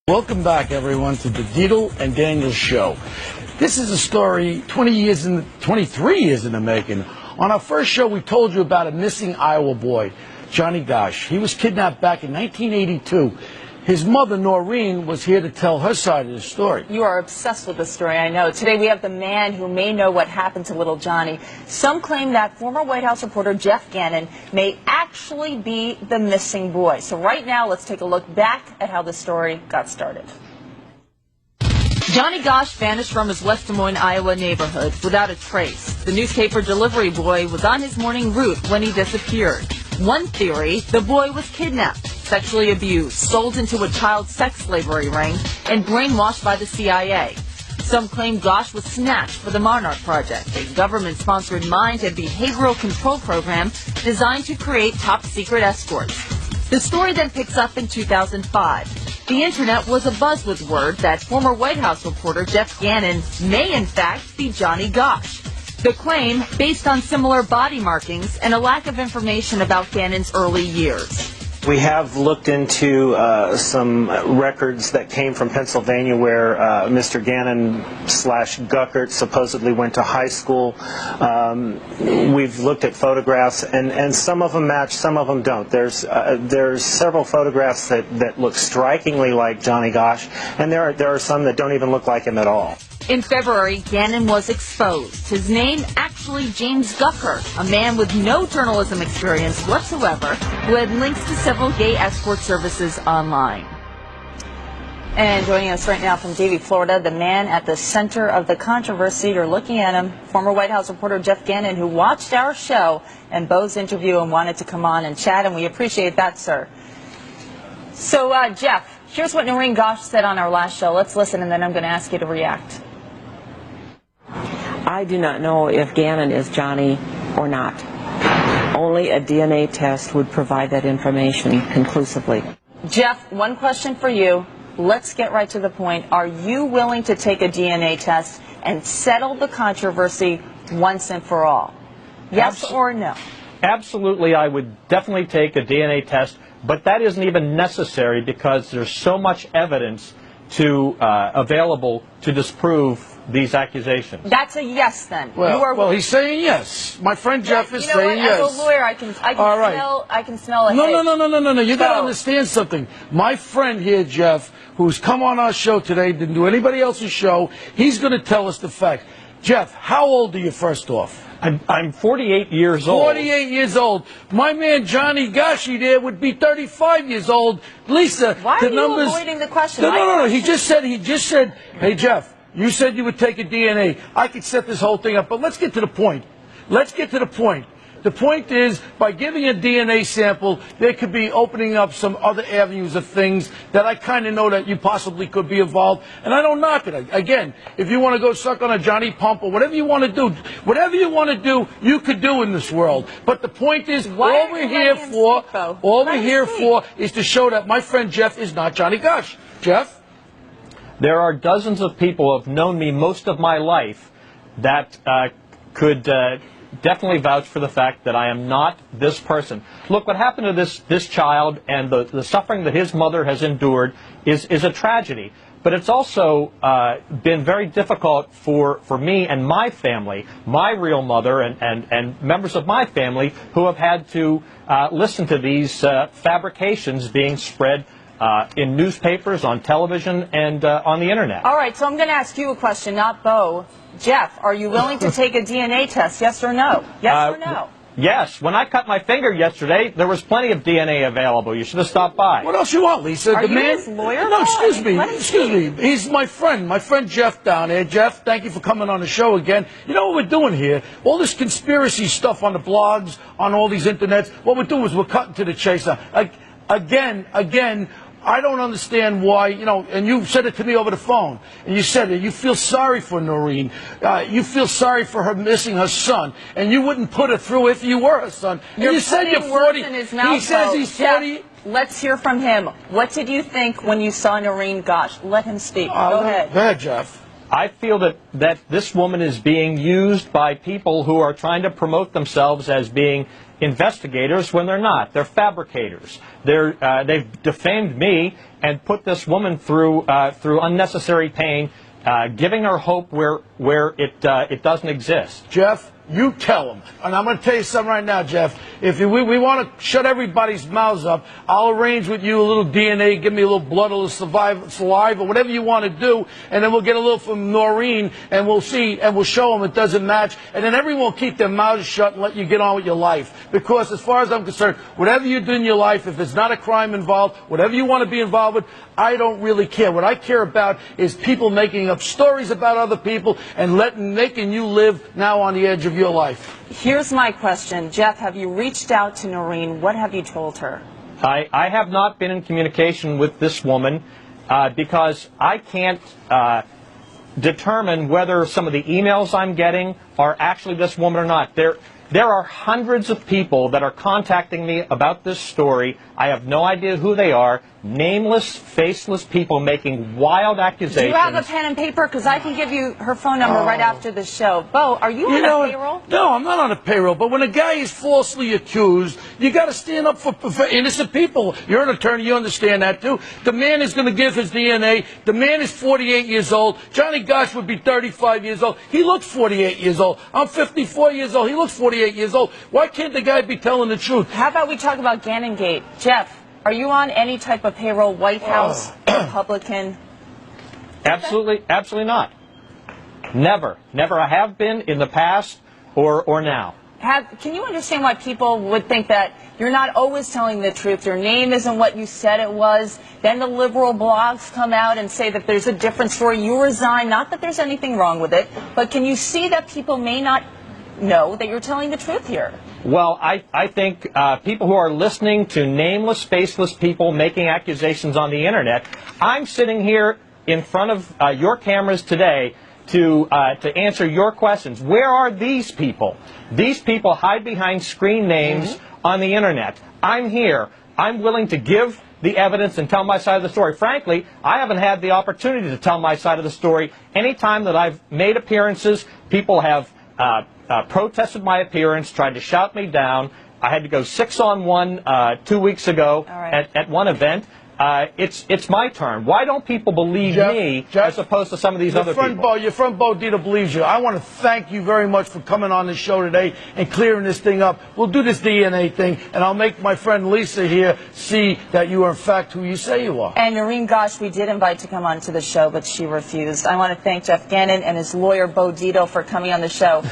Welcome back, everyone, to the Dietl and Daniel Show. This is a story 23 years in the making. On our first show, we told you about a missing Iowa boy, Johnny Gosch. He was kidnapped back in 1982. His mother, Noreen, was here to tell her side of the story. You are obsessed with this story, I know. Today we have the man who may know what happened to little Johnny. Some claim that former White House reporter Jeff Gannon may actually be the missing boy. So right now, let's take a look back at how the story got started. Johnny Gosch vanished from his West Des Moines, Iowa neighborhood without a trace. The newspaper delivery boy was on his morning route when he disappeared. One theory, the boy was kidnapped, sexually abused, sold into a child sex slavery ring, and brainwashed by the CIA. Some claim Gosch was snatched for the Monarch Project, a government-sponsored mind and behavioral control program designed to create top-secret escorts. The story then picks up in 2005. The internet was abuzz with word that former White House reporter Jeff Gannon may in fact be Johnny Gosch. The claim based on similar body markings and a lack of information about Gannon's early years. We have looked into some records that came from Pennsylvania where Mr. Gannon/Guckert supposedly went to high school. We've looked at photographs, and some of them match, some of them don't. There's several photographs that look strikingly like Johnny Gosch, and there are some that don't even look like him at all. In February, Gannon was exposed. His name actually James Guckert, a man with no journalism experience whatsoever, who had links to several gay escort services online. And joining us right now from Davie, Florida, the man at the center of the controversy. You're looking at him, former White House reporter Jeff Gannon, who watched our show and Bo's interview and wanted to come on and chat, and we appreciate that, sir. So, Jeff, here's what Noreen Gosch said on our last show. Let's listen, and then I'm going to ask you to react. I do not know if Gannon is Johnny or not. Only a DNA test would provide that information conclusively. Jeff, one question for you. Let's get right to the point. Are you willing to take a DNA test and settle the controversy once and for all? Yes or no? Absolutely, I would definitely take a DNA test, but that isn't even necessary because there's so much evidence available to disprove these accusations. That's a yes, then. Well, he's saying yes. My friend Jeff is saying yes. As a lawyer, I can smell a No. You got to understand something. My friend here, Jeff, who's come on our show today, didn't do anybody else's show, he's going to tell us the fact. Jeff, how old are you, first off? I'm 48 years old. 48 years old. My man Johnny Gosch there would be 35 years old. Lisa, why are you avoiding the question? No. He just said, hey, Jeff, you said you would take a DNA. I could set this whole thing up, but let's get to the point. The point is, by giving a DNA sample, there could be opening up some other avenues of things that I kind of know that you possibly could be involved, and I don't knock it. Again, if you want to go suck on a Johnny Pump or whatever you want to do, you could do in this world. But the point is, all we're here for is to show that my friend Jeff is not Johnny Gosch. Jeff? There are dozens of people who have known me most of my life that could definitely vouch for the fact that I am not this person. Look, what happened to this child and the suffering that his mother has endured is a tragedy. But it's also been very difficult for me and my family, my real mother and members of my family who have had to listen to these fabrications being spread in newspapers, on television, and on the internet. All right, so I'm going to ask you a question, not Bo. Jeff, are you willing to take a DNA test, yes or no? Yes or no? Yes. When I cut my finger yesterday, there was plenty of DNA available. You should have stopped by. What else you want, Lisa? Are you his lawyer? No, excuse me. He's my friend Jeff down here. Jeff, thank you for coming on the show again. You know what we're doing here? All this conspiracy stuff on the blogs, on all these internets, what we're doing is we're cutting to the chase. Again, I don't understand why, and you said it to me over the phone, and you said it, you feel sorry for Noreen, you feel sorry for her missing her son, and you wouldn't put her through if you were her son. You're you said you're 40. In his mouth, he says Bo. he's 40. Jeff, let's hear from him. What did you think when you saw Noreen Gosch? Let him speak. Go ahead. Go ahead, Jeff. I feel that this woman is being used by people who are trying to promote themselves as being investigators when they're not. They're fabricators. They've defamed me and put this woman through unnecessary pain, giving her hope where it doesn't exist. Jeff, you tell them. And I'm going to tell you something right now, Jeff. If we want to shut everybody's mouths up, I'll arrange with you a little DNA, give me a little blood, a little saliva, whatever you want to do, and then we'll get a little from Noreen, and we'll see, and we'll show them it doesn't match, and then everyone will keep their mouths shut and let you get on with your life. Because as far as I'm concerned, whatever you do in your life, if it's not a crime involved, whatever you want to be involved with, I don't really care. What I care about is people making up stories about other people and making you live now on the edge of your life. Here's my question. Jeff, have you reached out to Noreen? What have you told her? I have not been in communication with this woman because I can't determine whether some of the emails I'm getting are actually this woman or not. There are hundreds of people that are contacting me about this story. I have no idea who they are. Nameless, faceless people making wild accusations. Do you have a pen and paper? Because I can give you her phone number right after the show. Bo, are you on a payroll? No, I'm not on a payroll. But when a guy is falsely accused, you got to stand up for innocent people. You're an attorney. You understand that, too. The man is going to give his DNA. The man is 48 years old. Johnny Gosch would be 35 years old. He looks 48 years old. I'm 54 years old. He looks 48 years old. Why can't the guy be telling the truth? How about we talk about Gannon-gate? Jeff, are you on any type of payroll, White House, Republican? Absolutely not. Never. I have been in the past or now. Can you understand why people would think that you're not always telling the truth? Your name isn't what you said it was. Then the liberal blogs come out and say that there's a different story. You resign. Not that there's anything wrong with it, but can you see that people may not know that you're telling the truth here? Well, I think people who are listening to nameless, faceless people making accusations on the Internet, I'm sitting here in front of your cameras today to answer your questions. Where are these people? These people hide behind screen names on the Internet. I'm here. I'm willing to give the evidence and tell my side of the story. Frankly, I haven't had the opportunity to tell my side of the story. Any time that I've made appearances, people have protested my appearance, tried to shout me down. I had to go 6-on-1 2 weeks ago at one event. It's my turn. Why don't people believe me as opposed to some of these other people? Your friend Bo Dietl believes you. I want to thank you very much for coming on the show today and clearing this thing up. We'll do this DNA thing, and I'll make my friend Lisa here see that you are in fact who you say you are. And Noreen Gosch, we did invite to come on to the show, but she refused. I want to thank Jeff Gannon and his lawyer Bo Dietl for coming on the show.